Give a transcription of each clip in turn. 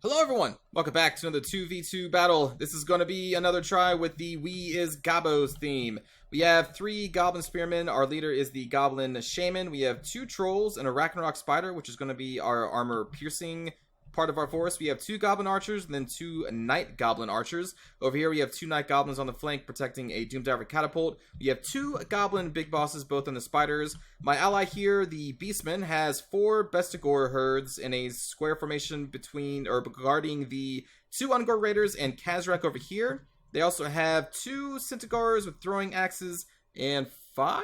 Hello everyone! Welcome back to another 2v2 battle. This is going to be another try with the We is Gobboz theme. We have 3 Goblin Spearmen. Our leader is the Goblin Shaman. We have 2 Trolls and a Ragnarok Spider, which is going to be our armor-piercing part of our force. We have 2 Goblin Archers and then 2 Night Goblin Archers. Over here we have 2 Night Goblins on the flank protecting a Doomdiver Catapult. We have 2 Goblin Big Bosses, both on the Spiders. My ally here, the Beastman, has 4 Bestigor herds in a square formation between, or guarding the 2 Ungor Raiders and Kazrak over here. They also have 2 Centaurs with throwing axes and 4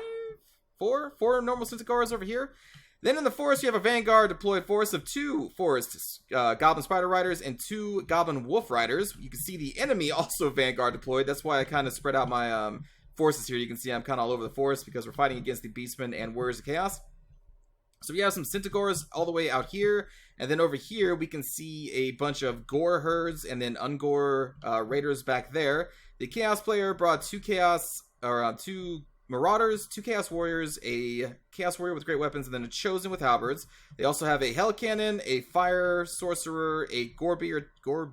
normal Centaurs over here. Then in the forest, you have a Vanguard deployed force of 2 Forest Goblin Spider Riders and 2 Goblin Wolf Riders. You can see the enemy also Vanguard deployed. That's why I kind of spread out my forces here. You can see I'm kind of all over the forest because we're fighting against the Beastmen and Warriors of Chaos. So we have some Centaurs all the way out here. And then over here, we can see a bunch of Gore herds and then Ungor Raiders back there. The Chaos player brought 2 Marauders, 2 Chaos Warriors, a Chaos Warrior with great weapons, and then a Chosen with halberds. They also have a Hell Cannon, a Fire Sorcerer, a Gore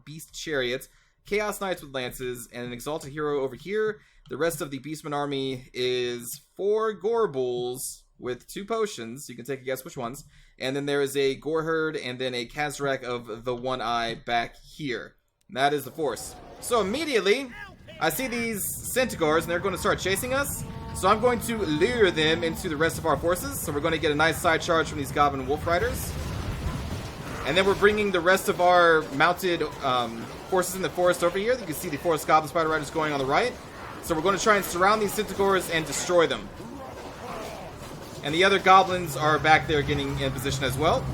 Beast Chariot, Chaos Knights with lances, and an Exalted Hero over here. The rest of the Beastman army is 4 Gore Bulls with 2 potions. You can take a guess which ones. And then there is a Gore Herd and then a Kazrak of the One Eye back here. And that is the force. So immediately, I see these Centaurs and they're going to start chasing us. So I'm going to lure them into the rest of our forces. So we're going to get a nice side charge from these Goblin Wolf Riders. And then we're bringing the rest of our mounted forces in the forest over here. You can see the Forest Goblin Spider Riders going on the right. So we're going to try and surround these Centaurs and destroy them. And the other Goblins are back there getting in position as well.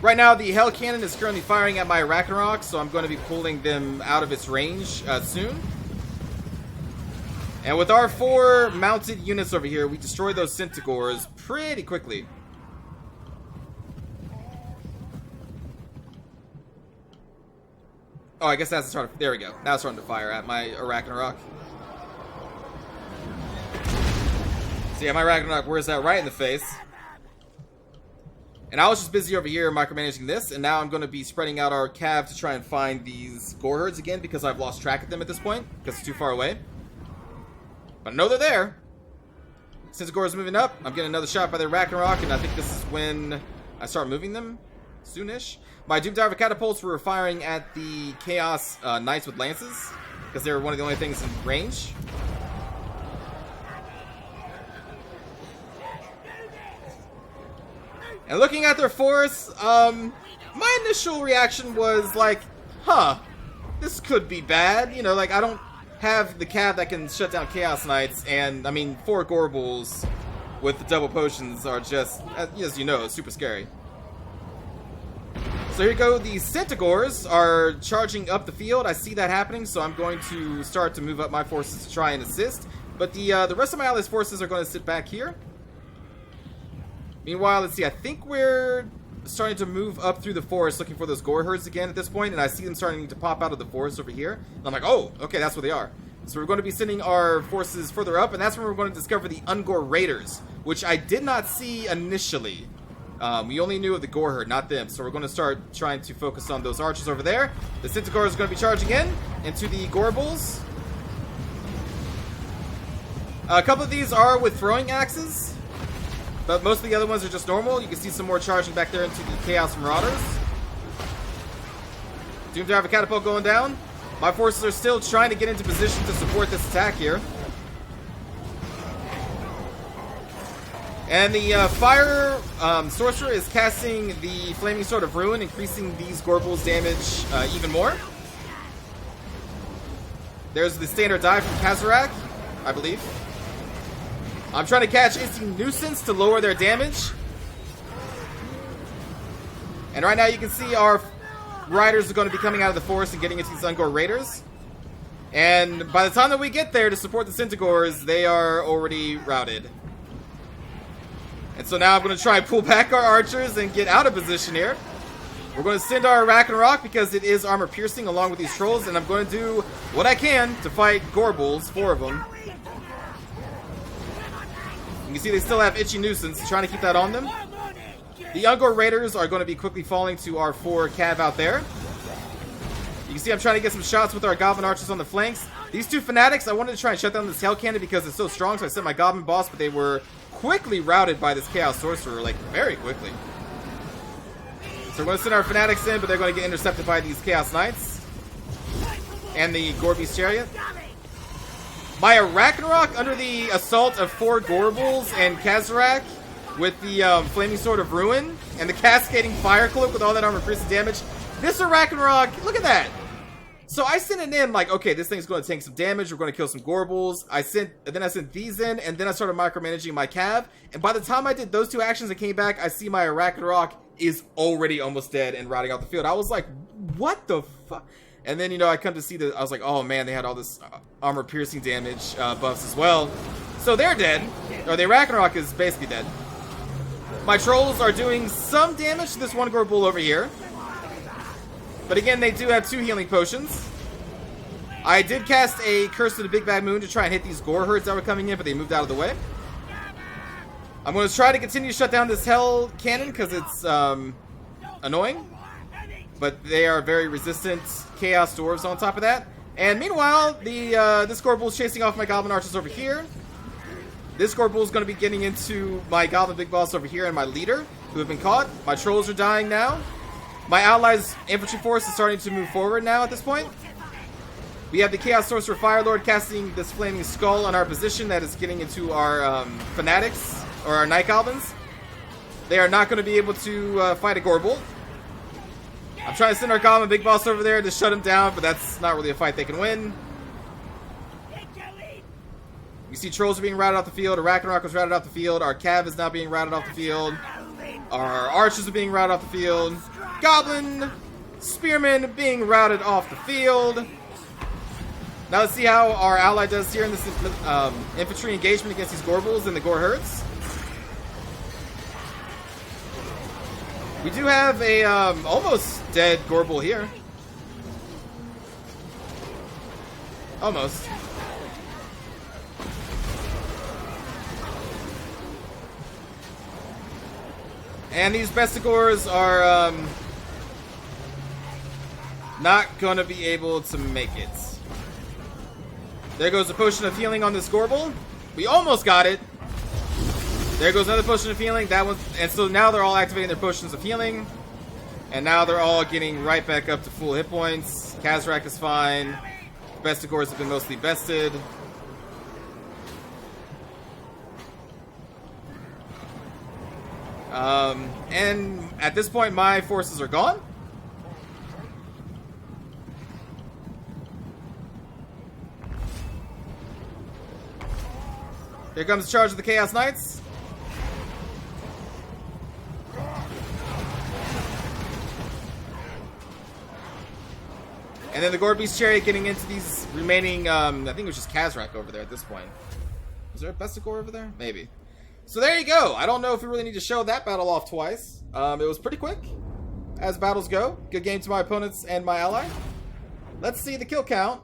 Right now, the Hell Cannon is currently firing at my Ragnarok, so I'm going to be pulling them out of its range soon. And with our 4 mounted units over here, we destroy those Centaurs pretty quickly. Oh, I guess that's starting. There we go. Now it's starting to fire at my Ragnarok. So yeah, my Ragnarok wears that right in the face. And I was just busy over here micromanaging this, and now I'm going to be spreading out our cav to try and find these Gore herds again because I've lost track of them at this point because it's too far away. But I know they're there. Since the Gore is moving up, I'm getting another shot by the Ragnarok, and I think this is when I start moving them soonish. My Doomdiver Catapults were firing at the Chaos Knights with lances because they were one of the only things in range. And looking at their force, my initial reaction was like, huh, this could be bad. You know, like, I don't have the cav that can shut down Chaos Knights, and, I mean, 4 Gore Bulls with the double potions are just, as you know, super scary. So here you go, the Centaurs are charging up the field. I see that happening, so I'm going to start to move up my forces to try and assist. But the rest of my allies' forces are going to sit back here. Meanwhile, let's see, I think we're starting to move up through the forest looking for those Gore herds again at this point, and I see them starting to pop out of the forest over here. And I'm like, oh, okay, that's where they are. So we're going to be sending our forces further up, and that's where we're going to discover the Ungor Raiders, which I did not see initially. We only knew of the Gore herd, not them. So we're going to start trying to focus on those archers over there. The Centaur is going to be charging in into the Gore Bulls. A couple of these are with throwing axes. But most of the other ones are just normal. You can see some more charging back there into the Chaos Marauders. Doomdiver Catapult going down. My forces are still trying to get into position to support this attack here. And the Fire Sorcerer is casting the Flaming Sword of Ruin, increasing these Gore Bulls' damage even more. There's the standard die from Kazrak, I believe. I'm trying to catch Instant Nuisance to lower their damage. And right now you can see our riders are going to be coming out of the forest and getting into these Ungor Raiders. And by the time that we get there to support the Centaurs, they are already routed. And so now I'm going to try and pull back our archers and get out of position here. We're going to send our Ragnarok because it is armor piercing along with these trolls, and I'm going to do what I can to fight Gore Bulls, 4 of them. You can see they still have Itchy Nuisance, trying to keep that on them. The Ungor Raiders are going to be quickly falling to our 4 Cav out there. You can see I'm trying to get some shots with our Goblin Archers on the flanks. These 2 Fanatics, I wanted to try and shut down this Hell Cannon because it's so strong, so I sent my Goblin Boss, but they were quickly routed by this Chaos Sorcerer, like, very quickly. So we're going to send our Fanatics in, but they're going to get intercepted by these Chaos Knights. And the Gorby's Chariot. My Arachnarok, under the assault of 4 Gorbals and Kazarak, with the Flaming Sword of Ruin, and the Cascading Fire Cloak with all that armor piercing damage. This Arachnarok, look at that! So I sent it in like, okay, this thing's going to take some damage, we're going to kill some Gorbals. Then I sent these in, and then I started micromanaging my Cav. And by the time I did those 2 actions and came back, I see my Arachnarok is already almost dead and routing out the field. I was like, what the fuck? And then, you know, I come to see that, I was like, oh man, they had all this armor piercing damage buffs as well. So they're dead, or the Arachnarok is basically dead. My Trolls are doing some damage to this 1 Gorbul over here. But again, they do have 2 healing potions. I did cast a Curse to the Big Bad Moon to try and hit these Gore Herds that were coming in, but they moved out of the way. I'm going to try to continue to shut down this Hell Cannon because it's annoying. But they are very resistant Chaos Dwarves on top of that. And meanwhile, this Gorbul is chasing off my Goblin Archers over here. This Gorbul is going to be getting into my Goblin Big Boss over here and my leader, who have been caught. My Trolls are dying now. My allies' infantry force is starting to move forward now at this point. We have the Chaos Sorcerer Firelord casting this Flaming Skull on our position that is getting into our Fanatics, or our Night Goblins. They are not going to be able to fight a Gorbul. I'm trying to send our Goblin Big Boss over there to shut him down, but that's not really a fight they can win. You see Trolls are being routed off the field, Arachnarok was routed off the field, our Cav is now being routed off the field, our Archers are being routed off the field, Goblin Spearmen being routed off the field. Now let's see how our ally does here in this infantry engagement against these Gorbuls and the Gore Herds. We do have a almost dead Gorbul here. Almost. And these Bestigors are not going to be able to make it. There goes a potion of healing on this Gorbul. We almost got it. There goes another potion of healing. That one, and so now they're all activating their potions of healing. And now they're all getting right back up to full hit points. Kazarak is fine. Bestigors have been mostly bested. And at this point, my forces are gone. Here comes the charge of the Chaos Knights. And then the Gorby's Chariot getting into these remaining, I think it was just Kazarak over there at this point. Was there a Bestigor over there? Maybe. So there you go. I don't know if we really need to show that battle off twice. It was pretty quick, as battles go. Good game to my opponents and my ally. Let's see the kill count.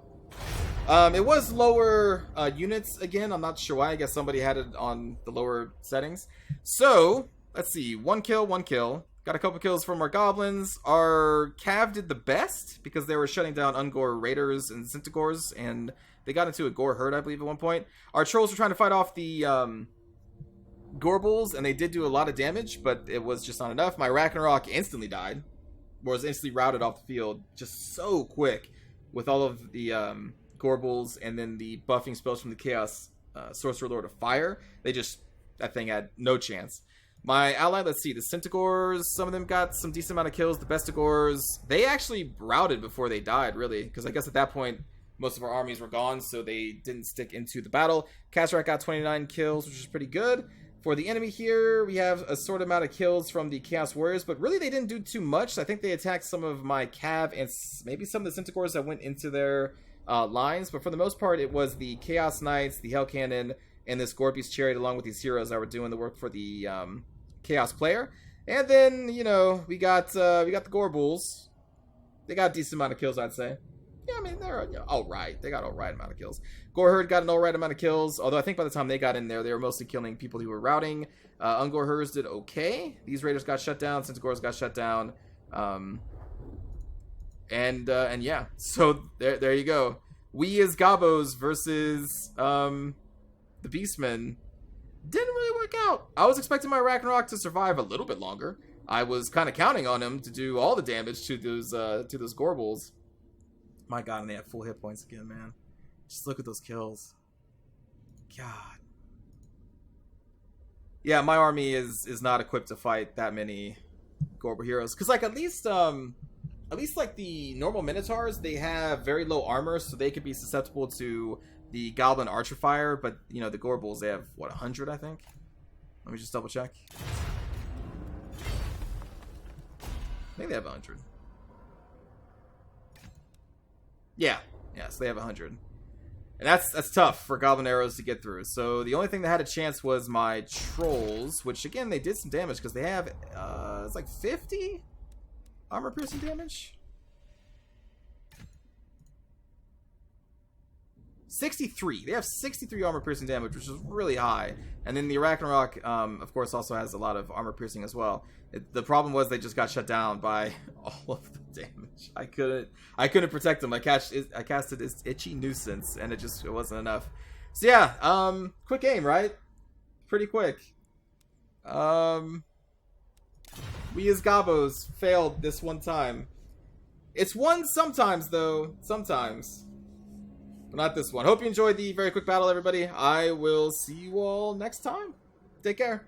It was lower units again. I'm not sure why. I guess somebody had it on the lower settings. So, let's see. 1 kill, 1 kill. Got a couple kills from our Goblins. Our Cav did the best because they were shutting down Ungor Raiders and Centaurs, and they got into a Gore Herd, I believe, at one point. Our Trolls were trying to fight off the Gorbals, and they did do a lot of damage, but it was just not enough. My Ragnarok instantly died, or was instantly routed off the field just so quick with all of the Gorbals and then the buffing spells from the Chaos Sorcerer Lord of Fire. That thing had no chance. My ally, let's see, the Centaurs, some of them got some decent amount of kills. The Bestigors, they actually routed before they died, really, because I guess at that point, most of our armies were gone, so they didn't stick into the battle. Kazarak got 29 kills, which is pretty good. For the enemy here, we have a sort amount of kills from the Chaos Warriors, but really they didn't do too much. I think they attacked some of my Cav and maybe some of the Centaurs that went into their lines, but for the most part, it was the Chaos Knights, the Hell Cannon, and this Gorby's Chariot, along with these heroes that were doing the work for the Chaos player. And then, you know, we got the Gorbulls. They got a decent amount of kills, I'd say. yeah, I mean, they're alright. They got alright amount of kills. Goreherd got an alright amount of kills, although I think by the time they got in there, they were mostly killing people who were routing. Ungorhers did okay. These raiders got shut down since Gors got shut down. And yeah, so there you go. We as Gobboz versus the Beastmen didn't really work out. I was expecting my Ragnarok to survive a little bit longer. I was kind of counting on him to do all the damage to those Gorbals. My God, and they have full hit points again, man. Just look at those kills. God. Yeah, my army is not equipped to fight that many Gorbal heroes, because like at least like the normal Minotaurs, they have very low armor, so they could be susceptible to the Goblin Archer Fire, but, you know, the Gorbals, they have, what, 100, I think? Let me just double check. I think they have 100. Yeah, so they have 100. And that's tough for Goblin Arrows to get through. So the only thing that had a chance was my Trolls, which, again, they did some damage, because they have, it's like 50 armor-piercing damage? 63. They have 63 armor-piercing damage, which is really high. And then the Ragnarok, of course, also has a lot of armor-piercing as well. The problem was they just got shut down by all of the damage. I couldn't protect them. I casted this Itchy Nuisance, and it wasn't enough. So yeah, quick game, right? Pretty quick. We as Gobboz failed this one time. It's won sometimes, though. Sometimes. But not this one. Hope you enjoyed the very quick battle, everybody. I will see you all next time. Take care.